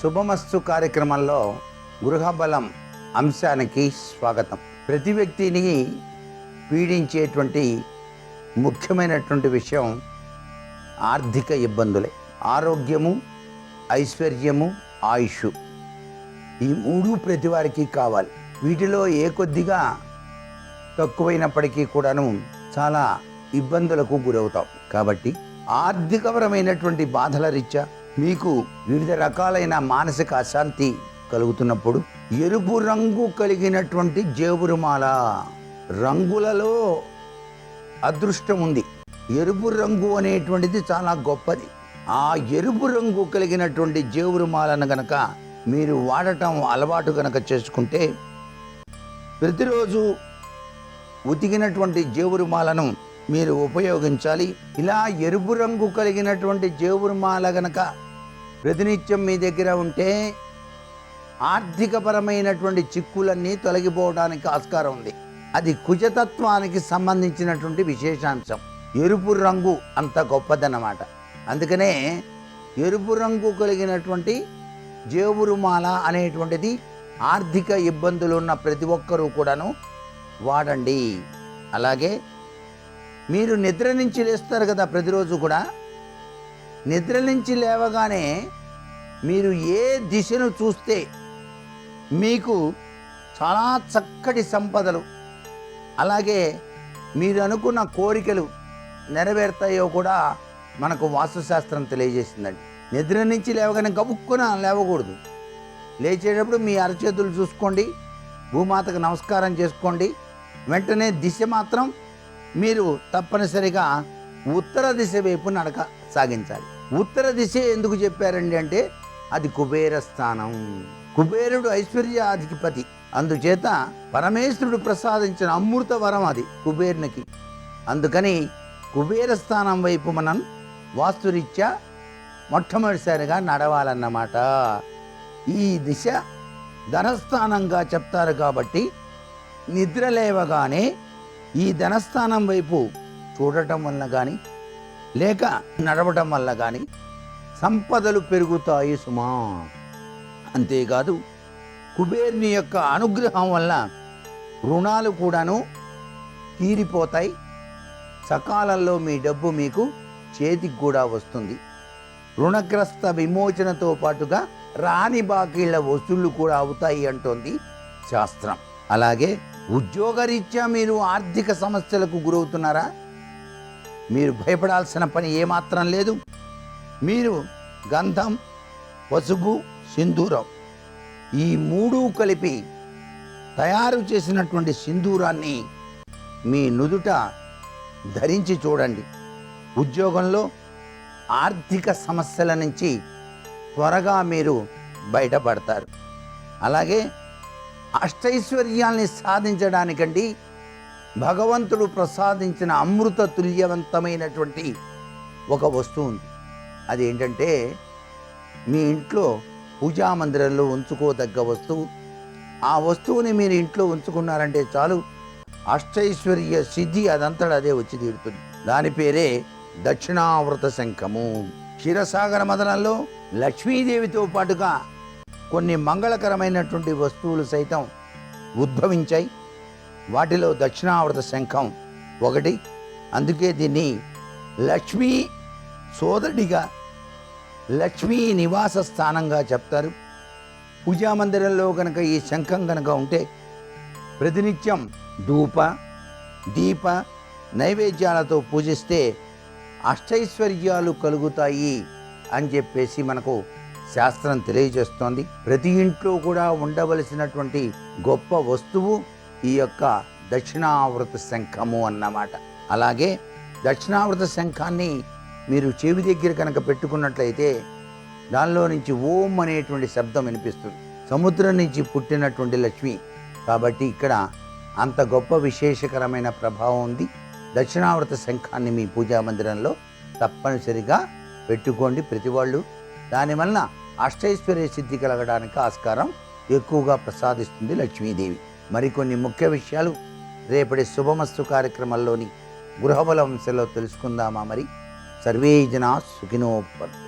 శుభమస్తు కార్యక్రమంలో గృహబలం అంశానికి స్వాగతం. ప్రతి వ్యక్తిని పీడించేటువంటి ముఖ్యమైనటువంటి విషయం ఆర్థిక ఇబ్బందులే. ఆరోగ్యము, ఐశ్వర్యము, ఆయుష్, ఈ మూడు ప్రతి వారికి కావాలి. వీటిలో ఏ కొద్దిగా తక్కువైనప్పటికీ కూడాను చాలా ఇబ్బందులకు గురవుతాం. కాబట్టి ఆర్థికపరమైనటువంటి బాధల రీత్యా మీకు వివిధ రకాలైన మానసిక అశాంతి కలుగుతున్నప్పుడు ఎరుపు రంగు కలిగినటువంటి జేబురుమాల, రంగులలో అదృష్టం ఉంది. ఎరుపు రంగు అనేటువంటిది చాలా గొప్పది. ఆ ఎరుపు రంగు కలిగినటువంటి జేబురుమాలను గనక మీరు వాడటం అలవాటు గనక చేసుకుంటే, ప్రతిరోజు ఉతికినటువంటి జేబురుమాలను మీరు ఉపయోగించాలి. ఇలా ఎరుపు రంగు కలిగినటువంటి జేబురుమాల గనక ప్రతినిత్యం మీ దగ్గర ఉంటే ఆర్థికపరమైనటువంటి చిక్కులన్నీ తొలగిపోవడానికి ఆస్కారం ఉంది. అది కుజతత్వానికి సంబంధించినటువంటి విశేషాంశం. ఎరుపు రంగు అంత గొప్పదన్నమాట. అందుకనే ఎరుపు రంగు కలిగినటువంటి జేబురుమాల అనేటువంటిది ఆర్థిక ఇబ్బందులు ఉన్న ప్రతి ఒక్కరూ కూడాను వాడండి. అలాగే మీరు నిద్ర నుంచి లేస్తారు కదా, ప్రతిరోజు కూడా నిద్ర నుంచి లేవగానే మీరు ఏ దిశను చూస్తే మీకు చాలా చక్కటి సంపదలు, అలాగే మీరు అనుకున్న కోరికలు నెరవేరుతాయో కూడా మనకు వాస్తుశాస్త్రం తెలియజేసిందండి. నిద్ర నుంచి లేవగానే గబుక్కున లేవకూడదు. లేచేటప్పుడు మీ అరచేతులు చూసుకోండి, భూమాతకు నమస్కారం చేసుకోండి. వెంటనే దిశ మాత్రం మీరు తప్పనిసరిగా ఉత్తర దిశ వైపు నడక సాగించాలి. ఉత్తర దిశ ఎందుకు చెప్పారండి అంటే, అది కుబేర స్థానం. కుబేరుడు ఐశ్వర్యాధిపతి. అందుచేత పరమేశ్వరుడు ప్రసాదించిన అమృత వరం అది కుబేరునికి. అందుకని కుబేర స్థానం వైపు మనం వాస్తురీత్యా మొట్టమొదటిసారిగా నడవాలన్నమాట. ఈ దిశ ధనస్థానంగా చెప్తారు కాబట్టి నిద్ర లేవగానే ఈ ధనస్థానం వైపు చూడటం వల్ల కానీ లేక నడవటం వల్ల కానీ సంపదలు పెరుగుతాయి సుమా. అంతేకాదు కుబేరుని యొక్క అనుగ్రహం వల్ల రుణాలు కూడాను తీరిపోతాయి. సకాలంలో మీ డబ్బు మీకు చేతికి కూడా వస్తుంది. రుణగ్రస్త విమోచనతో పాటుగా రాని బాకీళ్ల వసూళ్లు కూడా అవుతాయి అంటోంది శాస్త్రం. అలాగే ఉద్యోగరీత్యా మీరు ఆర్థిక సమస్యలకు గురవుతున్నారా? మీరు భయపడాల్సిన పని ఏమాత్రం లేదు. మీరు గంధం, పసుపు, సింధూరం ఈ మూడు కలిపి తయారు చేసినటువంటి సింధూరాన్ని మీ నుదుట ధరించి చూడండి. ఉద్యోగంలో ఆర్థిక సమస్యల నుంచి త్వరగా మీరు బయటపడతారు. అలాగే అష్టైశ్వర్యాల్ని సాధించడానికండి భగవంతుడు ప్రసాదించిన అమృత తుల్యవంతమైనటువంటి ఒక వస్తువు ఉంది. అదేంటంటే మీ ఇంట్లో పూజామందిరంలో ఉంచుకోదగ్గ వస్తువు. ఆ వస్తువుని మీరు ఇంట్లో ఉంచుకున్నారంటే చాలు, అష్టైశ్వర్య సిద్ధి అదంతటా అదే వచ్చి తీరుతుంది. దాని పేరే దక్షిణావృత శంఖము. క్షీరసాగర మదనంలో లక్ష్మీదేవితో పాటుగా కొన్ని మంగళకరమైనటువంటి వస్తువులు సైతం ఉద్భవించాయి. వాటిలో దక్షిణావృత శంఖం ఒకటి. అందుకే దీన్ని లక్ష్మీ సోదరుడిగా, లక్ష్మీ నివాస స్థానంగా చెప్తారు. పూజామందిరంలో కనుక ఈ శంఖం కనుక ఉంటే ప్రతినిత్యం ధూప, దీప నైవేద్యాలతో పూజిస్తే అష్టైశ్వర్యాలు కలుగుతాయి అని చెప్పేసి మనకు శాస్త్రం తెలియజేస్తోంది. ప్రతి ఇంట్లో కూడా ఉండవలసినటువంటి గొప్ప వస్తువు ఈ యొక్క దక్షిణావృత శంఖము అన్నమాట. అలాగే దక్షిణావృత శంఖాన్ని మీరు చెవి దగ్గర కనుక పెట్టుకున్నట్లయితే దానిలో నుంచి ఓం అనేటువంటి శబ్దం వినిపిస్తుంది. సముద్రం నుంచి పుట్టినటువంటి లక్ష్మి కాబట్టి ఇక్కడ అంత గొప్ప విశేషకరమైన ప్రభావం ఉంది. దక్షిణావృత శంఖాన్ని మీ పూజా మందిరంలో తప్పనిసరిగా పెట్టుకోండి ప్రతి వాళ్ళు. దానివల్ల అష్టైశ్వర్య సిద్ధి కలగడానికి ఆస్కారం ఎక్కువగా ప్రసాదిస్తుంది లక్ష్మీదేవి. మరికొన్ని ముఖ్య విషయాలు రేపటి శుభమస్తు కార్యక్రమంలోని గృహబల అంశంలో తెలుసుకుందామా? మరి సర్వే జనా సుఖినో భవంతు.